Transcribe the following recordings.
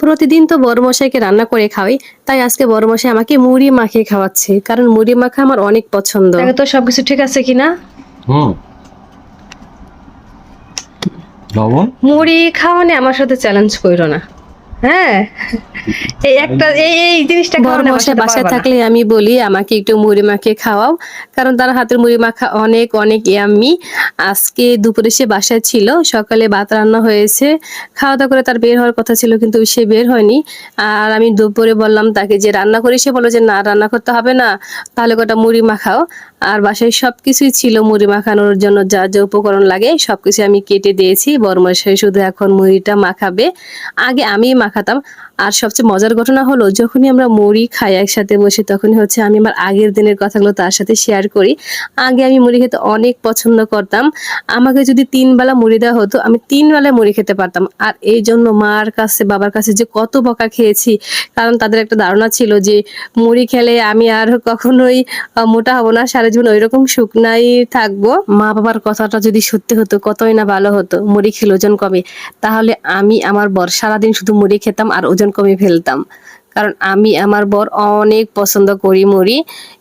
প্রতিদিন তো বড়মশাইকে রান্না করে খাওয়াই, তাই আজকে বড়মশাই আমাকে মুড়ি মাখিয়ে খাওয়াচ্ছে, কারণ মুড়ি মাখা আমার অনেক পছন্দ। আগে তো সবকিছু ঠিক আছে কিনা? হুম। লবণ। মুড়ি খাওয়ানে আমার সাথে চ্যালেঞ্জ কইরো না। হ্যাঁ, এই একটা এই জিনিসটা খাওয়ানো আমার বড়মশাই সাথে বাসায় পারবা না। থাকলে আমি বলি আমাকে একটু মুড়ি মাখিয়ে খাওয়াও, কারণ তার হাতের মুড়ি মাখা অনেক অনেক ইয়াম্মি। আজকে দুপুরে সে বাসায় ছিল, সকালে ভাত রান্না হয়েছে, খাওয়া দাওয়া করে তার বের হওয়ার কথা ছিল কিন্তু সে বের হয়নি। আর আমি দুপুরে বললাম তাকে যে রান্না করি, সে বললো যে না রান্না করতে হবে না, তাহলে কটা মুড়ি মাখাও। আর বাসায় সবকিছুই ছিল মুড়ি মাখানোর জন্য, যা যা উপকরণ লাগে সবকিছু আমি কেটে দিয়েছি। বড়মশাই শুধু এখন মুড়িটা মাখাবে, আগে আমিই মাখাতাম। আর সবচেয়ে মজার ঘটনা হলো যখনই আমরা মুড়ি খাই একসাথে বসে, তখনই হচ্ছে আমি আমার আগের দিনের কথাগুলো তার সাথে শেয়ার করি। আগে আমি মুড়ি খেতে অনেক পছন্দ করতাম, আমাকে যদি 3 বেলা মুড়ি দেওয়া হতো আমি 3 বেলায় মুড়ি খেতে পারতাম। আর এই জন্য মার কাছে বাবার কাছে যে কত বকা খেয়েছি, কারণ তাদের একটা ধারণা ছিল যে মুড়ি খেলে আমি আর কখনোই মোটা হব না, সারা জীবন ওইরকম শুকনাই থাকবো। মা বাবার কথাটা যদি সত্যি হতো কতই না ভালো হতো, মুড়ি খেলে ওজন কমে। তাহলে আমি আমার বর সারাদিন শুধু মুড়ি খেতাম আর ওজন কমে ফেলতাম, কারণ আমি আমার বর অনেক পছন্দ করি মুড়ি।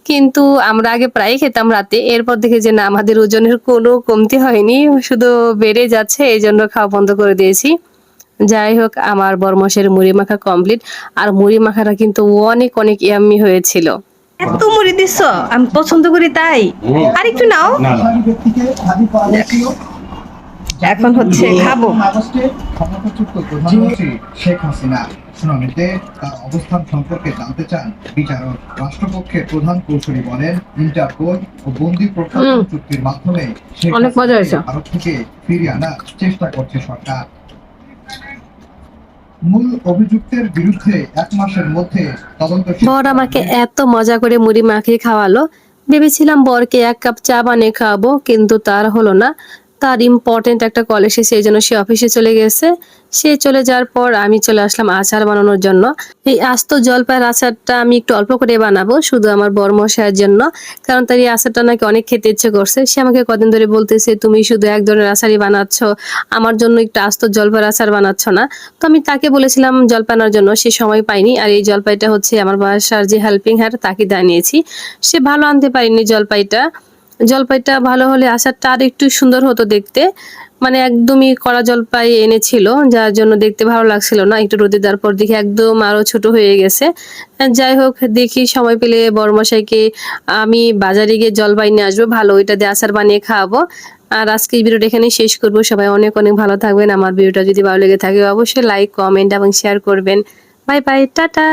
কিন্তু আমরা আগে প্রায় খেতাম রাতে, এরপর দেখে যে না আমাদের ওজনের কোনো কমতি হয়নি, শুধু বেড়ে যাচ্ছে, এই জন্য খাওয়া বন্ধ করে দিয়েছি। যাই হোক, আমার বরমশের মুড়ি মাখা কমপ্লিট। আর মুড়ি মাখাটা কিন্তু অনেক অনেক ইয়াম্মি হয়েছিল। এত মুড়ি দিছো, আমি পছন্দ করি তাই। আর একটু নাও। না না। এখন হচ্ছে খাবো। আগস্টে ক্ষমতাচ্যুত প্রধানমন্ত্রী শেখ হাসিনা শুনানিতে তার অবস্থান সম্পর্কে জানতে চান বিচারক। রাষ্ট্রপক্ষের প্রধান কৌঁসুলি বলেন, ইন্টারপোল ও বন্দি প্রত্যার্পণ চুক্তির মাধ্যমে শেখ অনেক মজা হয়েছে। হাসিনাকে ভারত থেকে ফিরিয়ে আনার চেষ্টা করছে সরকার। মূল অভিযুক্তের বিরুদ্ধে 1 মাসের মধ্যে তদন্ত বর আমাকে এত মজা করে মুড়ি মাখিয়ে খাওয়ালো, ভেবেছিলাম বরকে 1 কাপ চা বানিয়ে খাওয়াবো, কিন্তু তার হলো না। তার ইম্পর্টেন্ট একটা কল এসেছে, এই জন্য সে অফিসে চলে গেছে। সে চলে যাওয়ার পর আমি চলে আসলাম আচার বানানোর জন্য। এই আস্ত জলপাইয়ের আচারটা আমি একটু অল্প করে বানাবো, শুধু আমার বরমশাইয়ের জন্য, কারণ তার এই আচারটা নাকি অনেক খেতে ইচ্ছে করছে। সে আমাকে কদিন ধরে বলতেছে তুমি শুধু এক ধরনের আচারই বানাচ্ছ, আমার জন্য একটু আস্ত জলপাইয়ের আচার বানাচ্ছ না? তো আমি তাকে বলেছিলাম জলপাই আনার জন্য, সে সময় পাইনি। আর এই জলপাইটা হচ্ছে আমার বাসার যে হেল্পিং হ্যান্ড তাকে জানিয়েছি, সে ভালো আনতে পারিনি জলপাইটা। জলপাইটা ভালো হলে আচারটা আর একটু সুন্দর হতো দেখতে, মানে একদমই কড়া জলপাই এনেছিল, যার জন্য দেখতে ভালো লাগছিল না। একটু রোদে দেওয়ার পর দেখি একদম আরো ছোট হয়ে গেছে। যাই হোক, দেখি সময় পেলে বড়মশাইকে আমি বাজারে গিয়ে জলপাই নিয়ে আসবো, ভালো ওইটা দিয়ে আচার বানিয়ে খাওয়াবো। আর আজকে এই ভিডিওটা এখানেই শেষ করবো। সবাই অনেক অনেক ভালো থাকবেন। আমার ভিডিওটা যদি ভালো লেগে থাকে অবশ্যই লাইক, কমেন্ট এবং শেয়ার করবেন। Bye bye, tata.